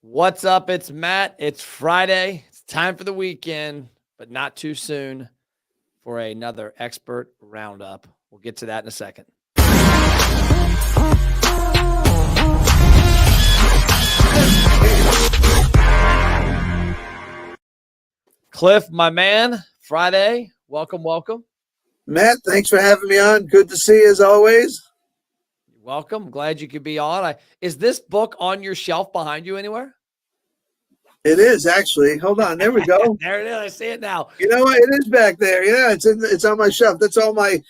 What's up? It's Matt. It's Friday. It's time for the weekend, but not too soon for another expert roundup. We'll get to that in a second. Cliff, my man, Friday. Welcome. Matt, thanks for having me on. Good to see you as always. You're welcome. Glad you could be on. Is this book on your shelf behind you anywhere? It is actually. Hold on. There we go. There it is. I see it now. You know what? It is back there. Yeah, it's on my shelf. That's all my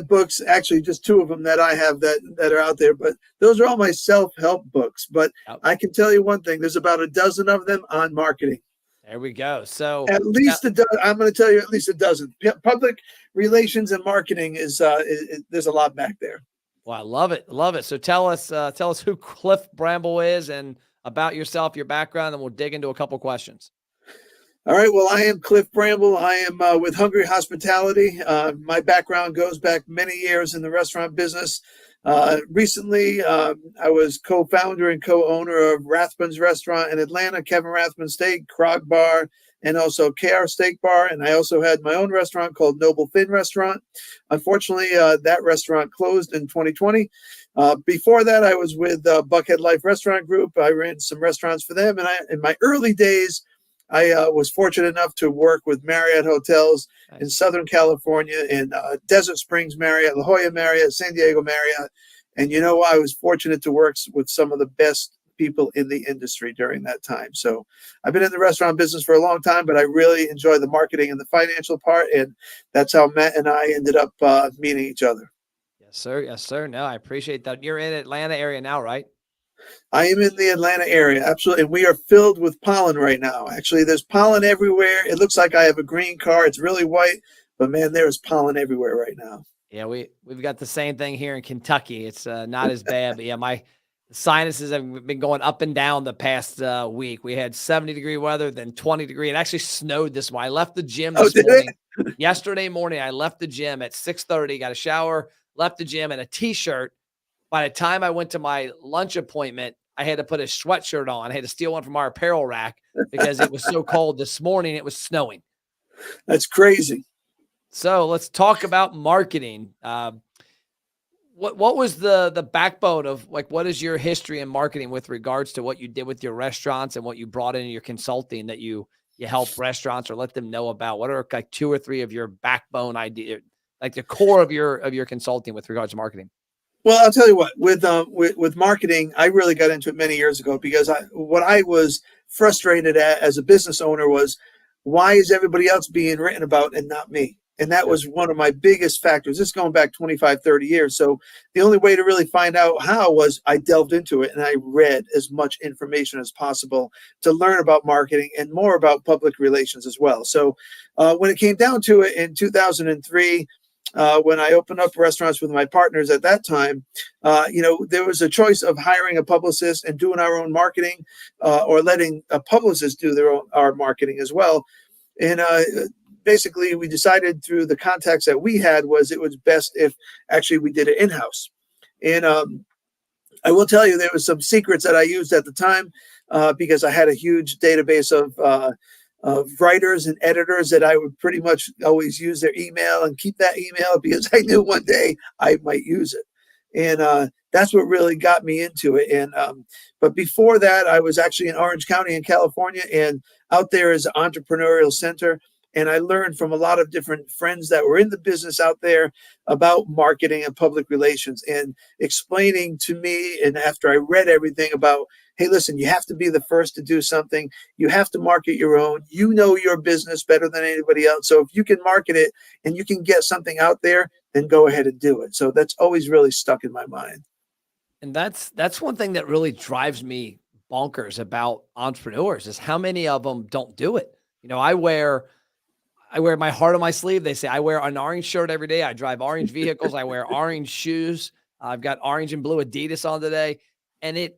books. Actually, just two of them that I have that are out there. But those are all my self-help books. But I can tell you one thing. There's about a dozen of them on marketing. There we go. So at least a dozen. I'm going to tell you at least a dozen. Public relations and marketing is there's a lot back there. Well, I love it. So tell us who Cliff Bramble is and about yourself, your background, and we'll dig into a couple questions. All right. Well, I am Cliff Bramble. I am with Hungry Hospitality. My background goes back many years in the restaurant business. Recently, I was co-founder and co-owner of Rathbun's Restaurant in Atlanta, Kevin Rathbun Steak, Krog Bar, and also KR Steak Bar. And I also had my own restaurant called Noble Finn Restaurant. Unfortunately, that restaurant closed in 2020. Before that, I was with Buckhead Life Restaurant Group. I ran some restaurants for them. And in my early days, I was fortunate enough to work with Marriott Hotels in Southern California, in Desert Springs Marriott, La Jolla Marriott, San Diego Marriott. And I was fortunate to work with some of the best people in the industry during that time. So I've been in the restaurant business for a long time, but I really enjoy the marketing and the financial part. And that's how Matt and I ended up meeting each other. Yes, sir. No, I appreciate that. You're in Atlanta area now, right? I am in the Atlanta area, absolutely. And we are filled with pollen right now. Actually, there's pollen everywhere. It looks like I have a green car. It's really white, but man, there is pollen everywhere right now. Yeah, we've got the same thing here in Kentucky. It's not as bad, but yeah, my sinuses have been going up and down the past week. We had 70-degree weather, then 20-degree. It actually snowed this morning. I left the gym this morning. Yesterday morning, I left the gym at 6:30, got a shower, left the gym in a T-shirt. By the time I went to my lunch appointment, I had to put a sweatshirt on. I had to steal one from our apparel rack because it was so cold. This morning, it was snowing. That's crazy. So let's talk about marketing. What was the backbone of, like, what is your history in marketing with regards to what you did with your restaurants and what you brought into your consulting that you help restaurants or let them know about? What are like two or three of your backbone ideas, like the core of your consulting with regards to marketing? Well, I'll tell you what, with marketing, I really got into it many years ago because what I was frustrated at as a business owner was, why is everybody else being written about and not me? And that was one of my biggest factors. This is going back 25, 30 years. So the only way to really find out how was I delved into it and I read as much information as possible to learn about marketing and more about public relations as well. So when it came down to it in 2003, when I opened up restaurants with my partners at that time, there was a choice of hiring a publicist and doing our own marketing, or letting a publicist do our marketing as well. And basically, we decided through the contacts that we had it was best if actually we did it in-house. And I will tell you, there was some secrets that I used at the time because I had a huge database of writers and editors that I would pretty much always use their email and keep that email because I knew one day I might use it. And that's what really got me into it. And but before that, I was actually in Orange County in California, and out there is an entrepreneurial center. And I learned from a lot of different friends that were in the business out there about marketing and public relations, and explaining to me, and after I read everything about, hey, listen, you have to be the first to do something. You have to market your own. You know your business better than anybody else. So if you can market it and you can get something out there, then go ahead and do it. So that's always really stuck in my mind. And that's one thing that really drives me bonkers about entrepreneurs is how many of them don't do it. I wear my heart on my sleeve. They say I wear an orange shirt every day. I drive orange vehicles. I wear orange shoes. I've got orange and blue Adidas on today. And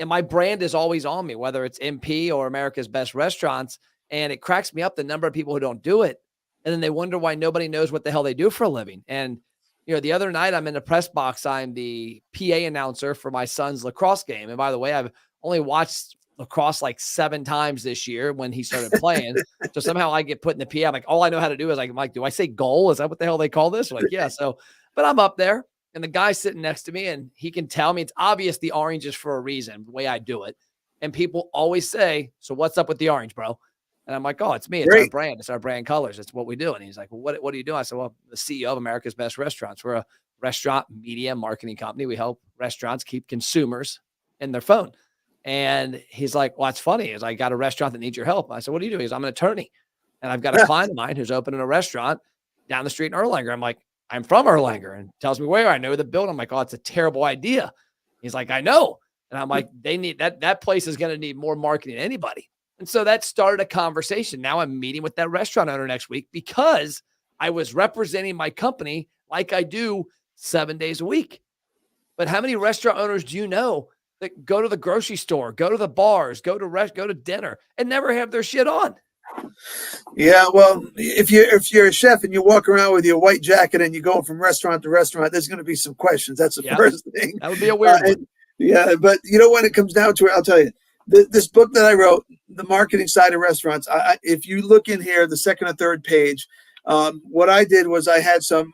my brand is always on me, whether it's MP or America's Best Restaurants. And it cracks me up the number of people who don't do it. And then they wonder why nobody knows what the hell they do for a living. And, the other night I'm in the press box. I'm the PA announcer for my son's lacrosse game. And by the way, I've only watched lacrosse like 7 times this year when he started playing. So somehow I get put in the PA. I'm like, all I know how to do is I'm like, do I say goal? Is that what the hell they call this? Like, yeah. So, but I'm up there and the guy's sitting next to me and he can tell me it's obvious the orange is for a reason, the way I do it. And people always say, so what's up with the orange, bro? And I'm like, oh, it's me. It's our brand. It's our brand colors. It's what we do. And he's like, well, what do you do? I said, well, the CEO of America's Best Restaurants. We're a restaurant media marketing company. We help restaurants keep consumers in their phone. And he's like, well, that's funny. I got a restaurant that needs your help. I said, what do you do? He's, I'm an attorney. And I've got a client of mine who's opening a restaurant down the street in Erlanger. I'm like, I'm from Erlanger, and tells me where. I know the building. I'm like, oh, it's a terrible idea. He's like, I know. And I'm like, they need that place is going to need more marketing than anybody. And so that started a conversation. Now I'm meeting with that restaurant owner next week because I was representing my company like I do 7 days a week. But how many restaurant owners do you know that go to the grocery store, go to the bars, go to dinner and never have their shit on? Yeah, well, if you're a chef and you walk around with your white jacket and you go from restaurant to restaurant, there's going to be some questions. That's the first thing. That would be a weird one. Yeah, but when it comes down to it, I'll tell you, this book that I wrote, The Marketing Side of Restaurants, if you look in here, the second or third page, what I did was I had some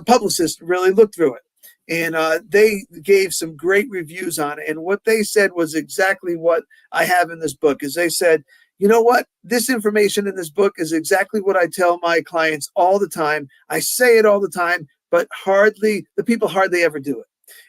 publicists really look through it. And they gave some great reviews on it. And what they said was exactly what I have in this book, is they said, you know what? This information in this book is exactly what I tell my clients all the time. I say it all the time, but the people hardly ever do it.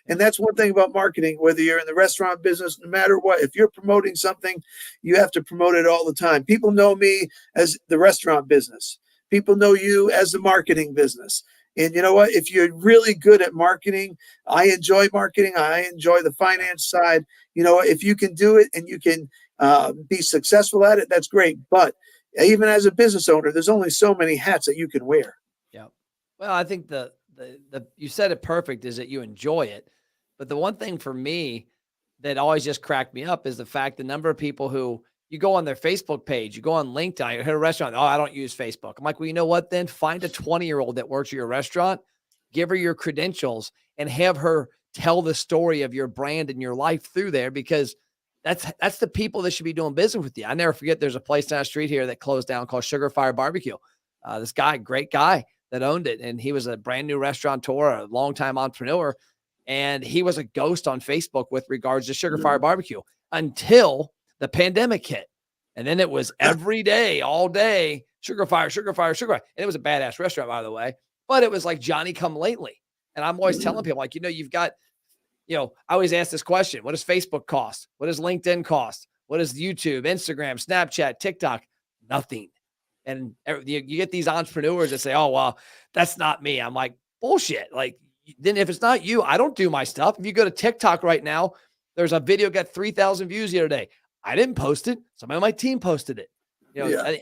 And that's one thing about marketing, whether you're in the restaurant business, no matter what, if you're promoting something, you have to promote it all the time. People know me as the restaurant business. People know you as the marketing business. And you know what? If you're really good at marketing, I enjoy marketing. I enjoy the finance side. You know, if you can do it and you can be successful at it, that's great. But even as a business owner, there's only so many hats that you can wear. Yeah. Well, I think the you said it perfect is that you enjoy it. But the one thing for me that always just cracked me up is the fact the number of people who you go on their Facebook page, you go on LinkedIn, you hit a restaurant. Oh, I don't use Facebook. I'm like, well, you know what? Then find a 20-year-old that works at your restaurant, give her your credentials and have her tell the story of your brand and your life through there, because that's the people that should be doing business with you. I never forget. There's a place down the street here that closed down called Sugar Fire Barbecue. This guy, great guy that owned it. And he was a brand new restaurateur, a longtime entrepreneur. And he was a ghost on Facebook with regards to Sugar Fire Barbecue until the pandemic hit. And then it was every day, all day, Sugar Fire, Sugar Fire, Sugar Fire. And it was a badass restaurant, by the way, but it was like Johnny come lately. And I'm always telling people, like, you've got, I always ask this question. What does Facebook cost? What does LinkedIn cost? What does YouTube, Instagram, Snapchat, TikTok? Nothing. And you get these entrepreneurs that say, oh, well, that's not me. I'm like, bullshit. Like, then if it's not you, I don't do my stuff. If you go to TikTok right now, there's a video got 3,000 views the other day. I didn't post it. Somebody on my team posted it.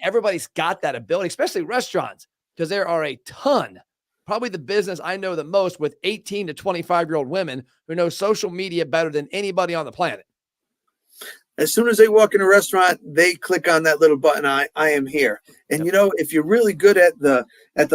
Everybody's got that ability, especially restaurants, because there are a ton, probably the business I know the most with 18 to 25-year-old women who know social media better than anybody on the planet. As soon as they walk in a restaurant, they click on that little button. I am here. And if you're really good at the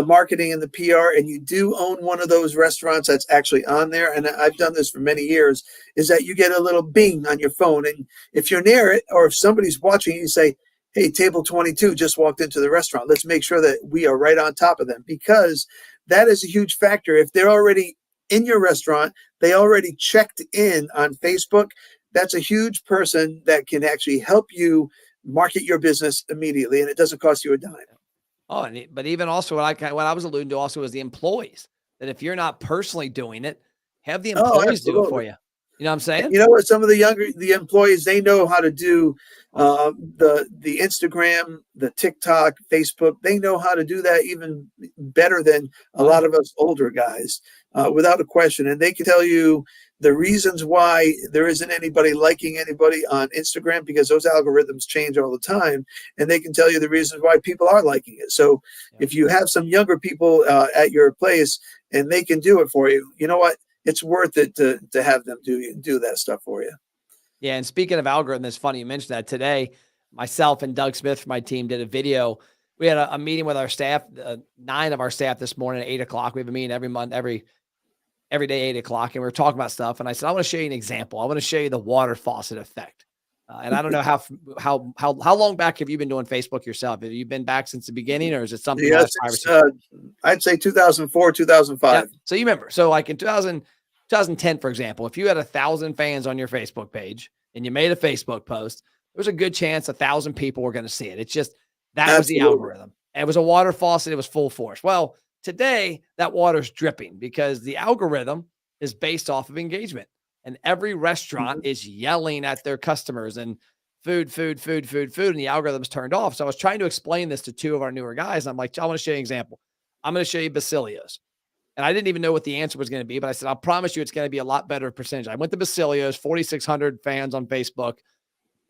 marketing and the PR, and you do own one of those restaurants that's actually on there, and I've done this for many years, is that you get a little bing on your phone. And if you're near it, or if somebody's watching, you say, hey, table 22 just walked into the restaurant. Let's make sure that we are right on top of them, because that is a huge factor. If they're already in your restaurant, they already checked in on Facebook, that's a huge person that can actually help you market your business immediately, and it doesn't cost you a dime. Oh, but even also what I was alluding to also is the employees, that if you're not personally doing it, have the employees do it for you. You know what I'm saying? You know what? Some of the employees, they know how to do the Instagram, the TikTok, Facebook. They know how to do that even better than a lot of us older guys, without a question. And they can tell you the reasons why there isn't anybody liking anybody on Instagram, because those algorithms change all the time. And they can tell you the reasons why people are liking it. So if you have some younger people at your place and they can do it for you, you know what? It's worth it to have them do that stuff for you. Yeah. And speaking of algorithm, it's funny you mentioned that. Today, myself and Doug Smith from my team did a video. We had a meeting with our staff, 9 of our staff this morning at 8:00. We have a meeting every month, every every day, 8 o'clock, and we were talking about stuff. And I said, I want to show you an example. I want to show you the water faucet effect. And I don't know how long back have you been doing Facebook yourself? Have you been back since the beginning, or is it something Yes, last 5 or it's, 6 years? I'd say 2004, 2005. Yeah. So you remember, so like in 2010, for example, if you had 1,000 fans on your Facebook page and you made a Facebook post, there was a good chance 1,000 people were going to see it. It's just, that was the Absolutely. algorithm. It was a water faucet. It was full force. Well, today that water's dripping because the algorithm is based off of engagement, and every restaurant is yelling at their customers and food, and the algorithm's turned off. So I was trying to explain this to 2 of our newer guys. I'm like, I want to show you an example. I'm going to show you Basilios. And I didn't even know what the answer was going to be, but I said, I'll promise you it's going to be a lot better percentage. I went to Basilios, 4,600 fans on Facebook.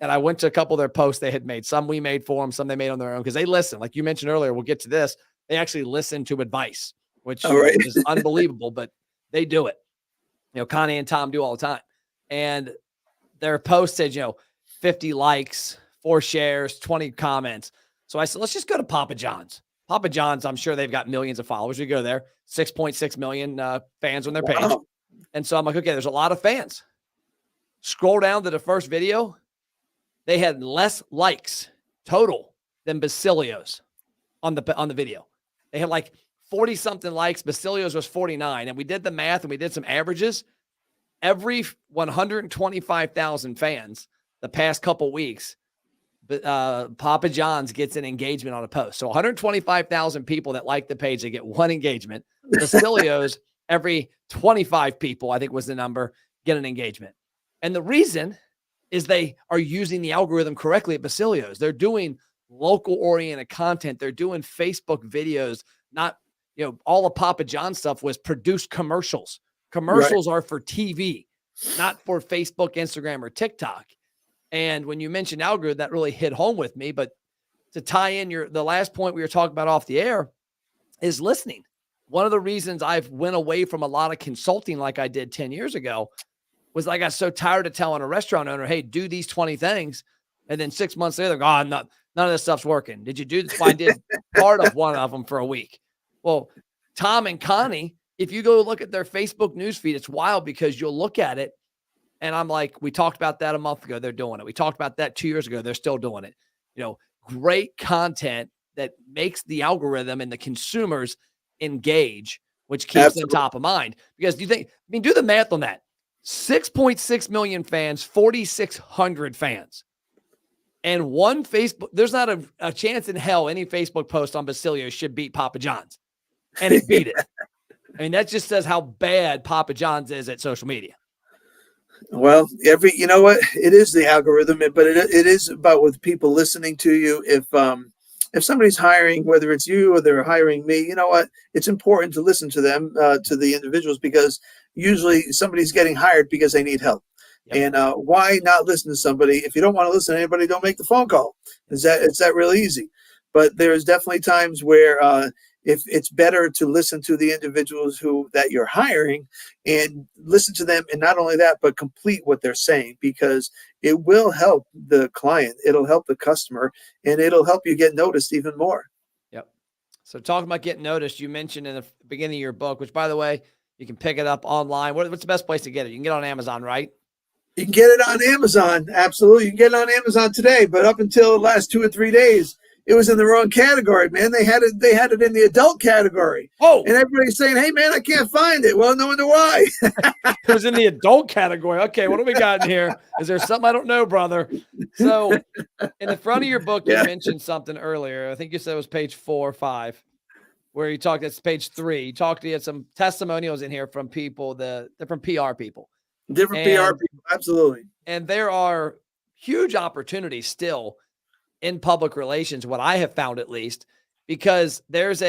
And I went to a couple of their posts they had made. Some we made for them, some they made on their own, because they listen. Like you mentioned earlier, we'll get to this. They actually listen to advice, which is unbelievable, but they do it. Connie and Tom do all the time. And their post said, 50 likes, 4 shares, 20 comments. So I said, let's just go to Papa John's. Papa John's, I'm sure they've got millions of followers. We go there, 6.6 million fans on their page. Wow. And so I'm like, okay, there's a lot of fans. Scroll down to the first video. They had less likes total than Basilios on the video. They had like 40 something likes. Basilios was 49. And we did the math and we did some averages. Every 125,000 fans the past couple weeks, Papa John's gets an engagement on a post. So 125,000 people that like the page, they get 1 engagement. Basilios, every 25 people, I think was the number, get an engagement. And the reason is they are using the algorithm correctly at Basilios. They're doing local oriented content. They're doing Facebook videos, not, all of Papa John stuff was produced commercials. Commercials are for TV, not for Facebook, Instagram, or TikTok. And when you mentioned algorithm, that really hit home with me. But to tie in the last point we were talking about off the air is listening. One of the reasons I've went away from a lot of consulting like I did 10 years ago was I got so tired of telling a restaurant owner, hey, do these 20 things. And then 6 months later, none of this stuff's working. Did you do this? Well, I did part of one of them for a week. Well, Tom and Connie, if you go look at their Facebook newsfeed, it's wild because you'll look at it and I'm like, we talked about that a month ago. They're doing it. We talked about that 2 years ago. They're still doing it. Great content that makes the algorithm and the consumers engage, which keeps them top of mind. Because do the math on that. 6.6 million fans, 4,600 fans. And one Facebook, there's not a chance in hell any Facebook post on Basilio should beat Papa John's. And it beat it. I mean, that just says how bad Papa John's is at social media. Well, you know what? It is the algorithm, but it is about with people listening to you. If somebody's hiring, whether it's you or they're hiring me, you know what? It's important to listen to them, to the individuals, because usually somebody's getting hired because they need help. Yep. And why not listen to somebody? If you don't want to listen to anybody, don't make the phone call. It's that really easy. But there's definitely times where if it's better to listen to the individuals that you're hiring and listen to them, and not only that, but complete what they're saying, because it will help the client, it'll help the customer, and it'll help you get noticed even more. Yep. So talking about getting noticed, you mentioned in the beginning of your book, which by the way, you can pick it up online. What's the best place to get it? You can get it on Amazon, right? You can get it on Amazon. Absolutely. You can get it on Amazon today, but up until the last 2 or 3 days, it was in the wrong category, man. They had it in the adult category. Oh, and everybody's saying, hey, man, I can't find it. Well, no wonder why. It was in the adult category. Okay, what do we got in here? Is there something I don't know, brother? So in the front of your book, you mentioned something earlier. I think you said it was page 4 or 5, where you talked, that's page 3. You talked to some testimonials in here from people, the different PR people. Different PR people, absolutely. And there are huge opportunities still in public relations, what I have found at least, because there's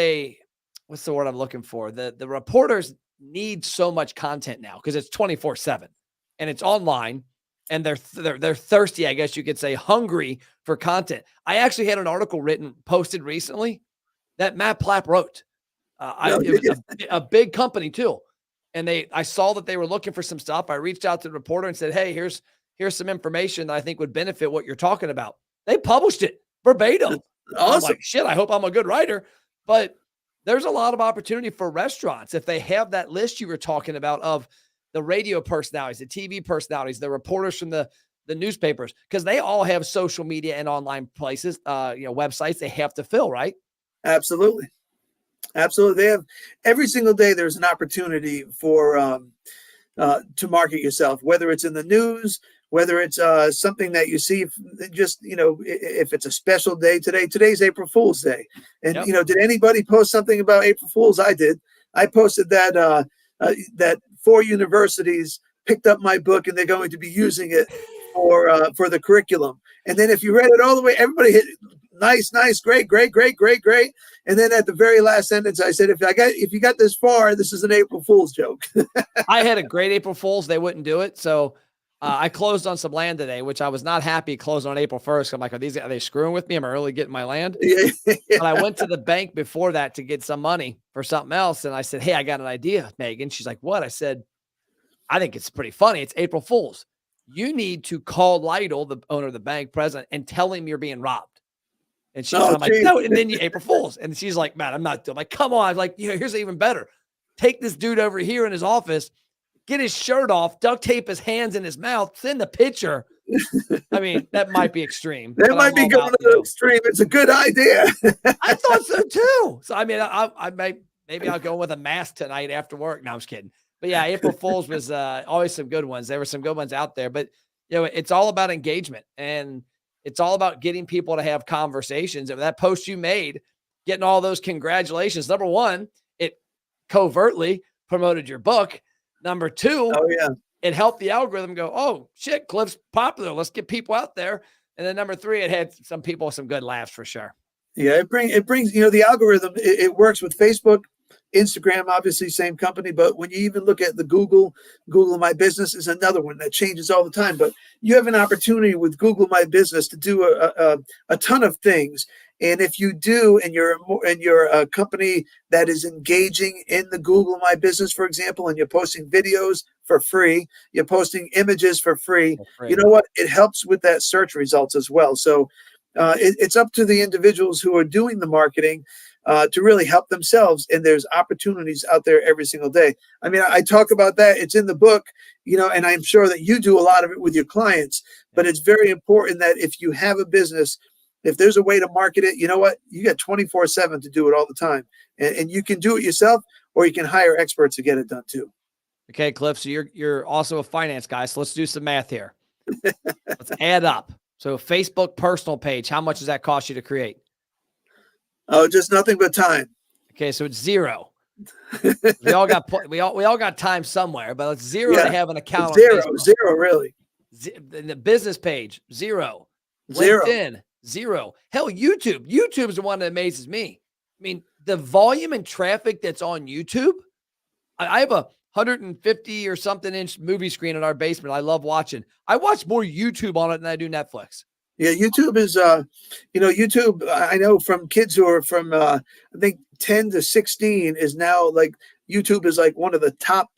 what's the word I'm looking for? The reporters need so much content now because it's 24/7 and it's online, and they're thirsty, I guess you could say, hungry for content. I actually had an article posted recently that Matt Plapp wrote. It was a big company too. And I saw that they were looking for some stuff. I reached out to the reporter and said, hey, here's some information that I think would benefit what you're talking about. They published it verbatim. Awesome. I'm like, shit, I hope I'm a good writer. But there's a lot of opportunity for restaurants if they have that list you were talking about of the radio personalities, the TV personalities, the reporters from the newspapers, because they all have social media and online places, websites they have to fill, right? Absolutely. Absolutely. They have every single day. There's an opportunity for to market yourself, whether it's in the news, whether it's something that you see, just, if it's a special day today. Today's April Fool's Day. And, Yep. did anybody post something about April Fool's? I did. I posted that that 4 universities picked up my book and they're going to be using it for the curriculum. And then if you read it all the way, everybody hit nice, great. And then at the very last sentence, I said, if you got this far, this is an April Fool's joke. I had a great April Fool's. They wouldn't do it. So I closed on some land today, which I was not happy closing on April 1st. I'm like, are they screwing with me? Am I really getting my land? Yeah. But I went to the bank before that to get some money for something else. And I said, hey, I got an idea, Megan. She's like, what? I said, I think it's pretty funny. It's April Fool's. You need to call Lytle, the owner of the bank, president, and tell him you're being robbed. And I'm like, no, and then you April Fool's. And she's like, man, I'm not doing. I'm like, come on. I was like, here's even better. Take this dude over here in his office, get his shirt off, duct tape his hands in his mouth, send the picture. I mean, that might be extreme. That might be going to the extreme. It's a good idea. I thought so too. So I mean, maybe I'll go with a mask tonight after work. No, I'm just kidding. But yeah, April Fool's was always some good ones. There were some good ones out there, but it's all about engagement, and it's all about getting people to have conversations. And that post you made, getting all those congratulations. Number one, it covertly promoted your book. Number two, it helped the algorithm go, oh shit, Cliff's popular. Let's get people out there. And then number three, it had some people with some good laughs for sure. Yeah, it brings the algorithm. It works with Facebook, Instagram, obviously same company, but when you even look at the Google My Business is another one that changes all the time. But you have an opportunity with Google My Business to do a ton of things. And if you do, and you're a company that is engaging in the Google My Business, for example, and you're posting videos for free, you're posting images for free, you know what? It helps with that search results as well. So it's up to the individuals who are doing the marketing to really help themselves. And there's opportunities out there every single day. I mean, I talk about that. It's in the book, and I'm sure that you do a lot of it with your clients, but it's very important that if you have a business, if there's a way to market it, you know what? You got 24/7 to do it all the time. And you can do it yourself, or you can hire experts to get it done too. Okay, Cliff. So you're also a finance guy. So let's do some math here. Let's add up. So Facebook personal page, how much does that cost you to create? Oh, just nothing but time. Okay, so it's zero. we all got time somewhere, but it's zero to have an account. Zero, really. The business page, zero. Zero. LinkedIn, zero. Hell, YouTube. YouTube is the one that amazes me. I mean, the volume and traffic that's on YouTube. I have a 150 or something inch movie screen in our basement. I love watching. I watch more YouTube on it than I do Netflix. Yeah, YouTube is, YouTube, I know from kids who are from, I think 10 to 16 is now like, YouTube is like one of the top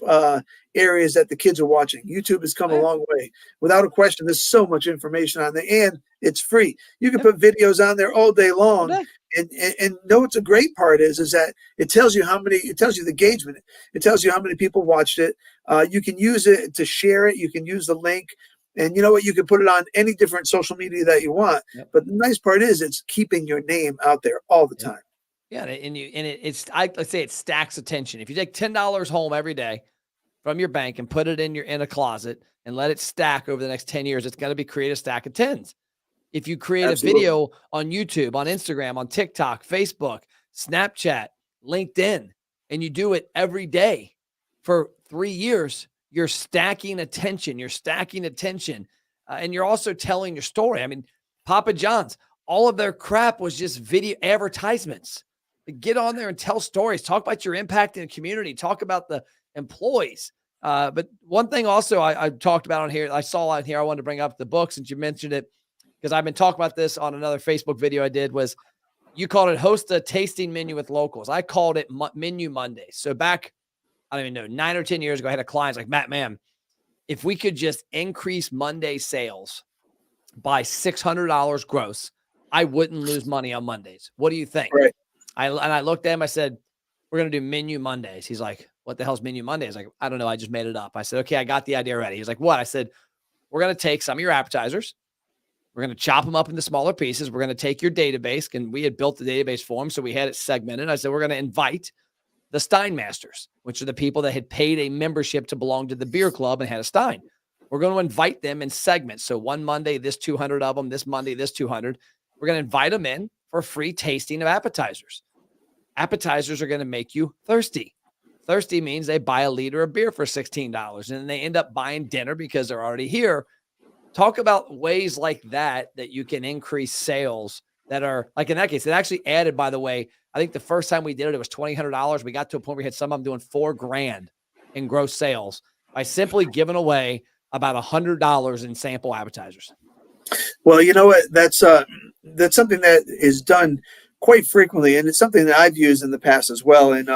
areas that the kids are watching. YouTube has come a long way. Without a question, there's so much information on there, and it's free. You can put videos on there all day long. And know what's a great part is that it tells you the engagement. It tells you how many people watched it. You can use it to share it. You can use the link. And you know what? You can put it on any different social media that you want. Yep. But the nice part is it's keeping your name out there all the time. Yeah, let's say it stacks attention. If you take $10 home every day from your bank and put it in a closet and let it stack over the next 10 years, it's going to create a stack of tens. If you create a video on YouTube, on Instagram, on TikTok, Facebook, Snapchat, LinkedIn, and you do it every day for 3 years, you're stacking attention. And you're also telling your story. I mean, Papa John's, all of their crap was just video advertisements. Get on there and tell stories. Talk about your impact in the community. Talk about the employees. But one thing also I talked about on here, I saw on here, I wanted to bring up the book since you mentioned it, because I've been talking about this on another Facebook video I did, was you called it Host a Tasting Menu with Locals. I called it Menu Mondays. So back, I don't even know, 9 or 10 years ago, I had a client like, Matt, man, if we could just increase Monday sales by $600 gross, I wouldn't lose money on Mondays. What do you think? Right. I looked at him, I said, we're going to do menu Mondays. He's like, what the hell's menu Mondays? Like, I don't know. I just made it up. I said, okay, I got the idea already. He's like, what? I said, we're going to take some of your appetizers. We're going to chop them up into smaller pieces. We're going to take your database, and we had built the database for him, so we had it segmented. I said, we're going to invite the Stein Masters, which are the people that had paid a membership to belong to the beer club and had a Stein. We're going to invite them in segments. So one Monday, this 200 of them, this Monday, this 200. We're going to invite them in for a free tasting of appetizers. Appetizers are going to make you thirsty. Thirsty means they buy a liter of beer for $16, and then they end up buying dinner because they're already here. Talk about ways like that you can increase sales that are, like in that case, it actually added, by the way, I think the first time we did it, it was $2,000. We got to a point where we had some of them doing $4,000 in gross sales by simply giving away about $100 in sample appetizers. Well, you know what? That's something that is done quite frequently, and it's something that I've used in the past as well. And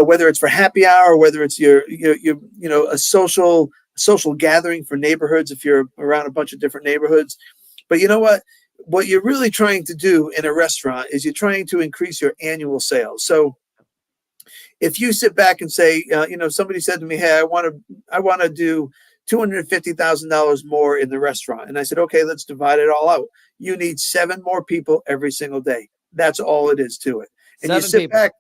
whether it's for happy hour, whether it's your a social gathering for neighborhoods, if you're around a bunch of different neighborhoods. But you know what? What you're really trying to do in a restaurant is you're trying to increase your annual sales. So if you sit back and say, somebody said to me, hey, I want to do $250,000 more in the restaurant. And I said, okay, let's divide it all out. You need 7 more people every single day. That's all it is to it. And you sit back.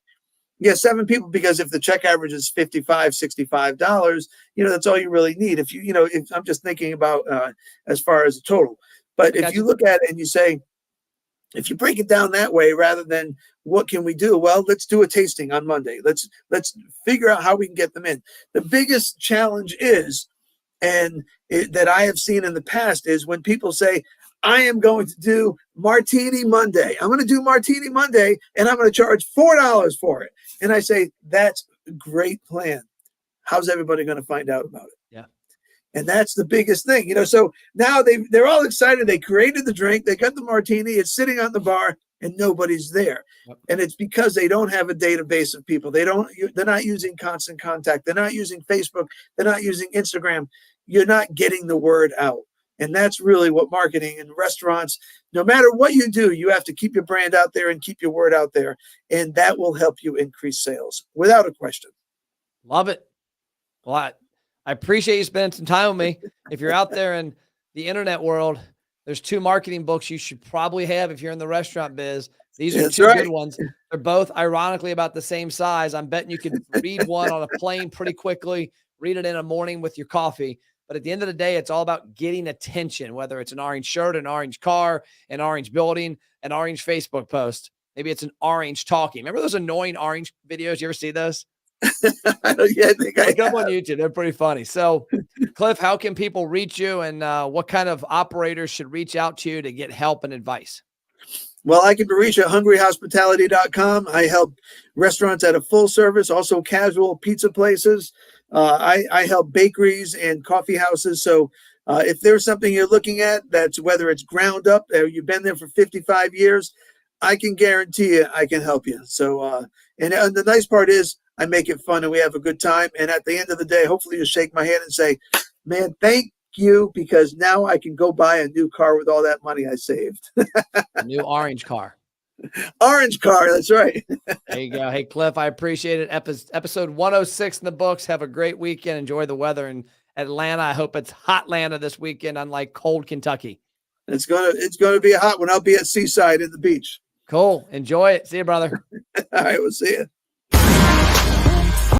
Yeah, 7 people, because if the check average is $55, $65, that's all you really need. If if I'm just thinking about as far as a total. But if you look at it and you say, if you break it down that way, rather than what can we do? Well, let's do a tasting on Monday. Let's figure out how we can get them in. The biggest challenge is, that I have seen in the past, is when people say, I am going to do Martini Monday. I'm going to do Martini Monday, and I'm going to charge $4 for it. And I say, that's a great plan. How's everybody going to find out about it? Yeah. And that's the biggest thing, so now they're all excited. They created the drink. They got the martini. It's sitting on the bar and nobody's there. Yep. And it's because they don't have a database of people. They're not using constant contact. They're not using Facebook. They're not using Instagram. You're not getting the word out. And that's really what marketing in restaurants, no matter what you do, you have to keep your brand out there and keep your word out there. And that will help you increase sales without a question. Love it. Well, I appreciate you spending some time with me. If you're out there in the internet world, there's 2 marketing books you should probably have if you're in the restaurant biz. These are 2 good ones. They're both ironically about the same size. I'm betting you could read one on a plane pretty quickly, read it in a morning with your coffee. But at the end of the day, it's all about getting attention, whether it's an orange shirt, an orange car, an orange building, an orange Facebook post. Maybe it's an orange talking. Remember those annoying orange videos? You ever see those? Yeah, I think Look up on YouTube. They're pretty funny. So, Cliff, how can people reach you, and what kind of operators should reach out to you to get help and advice? Well, I can be reached at hungryhospitality.com. I help restaurants at a full service, also casual pizza places. I help bakeries and coffee houses. So if there's something you're looking at, that's whether it's ground up or you've been there for 55 years, I can guarantee you I can help you. So, and the nice part is I make it fun and we have a good time. And at the end of the day, hopefully you shake my hand and say, man, thank you, because now I can go buy a new car with all that money I saved. A new orange car. Orange car, that's right. There you go. Hey, Cliff, I appreciate it. Episode 106 in the books. Have a great weekend. Enjoy the weather in Atlanta. I hope it's hot Atlanta this weekend, unlike cold Kentucky. It's gonna be a hot one. I'll be at Seaside in the beach. Cool. Enjoy it. See you, brother. All right, we'll see you.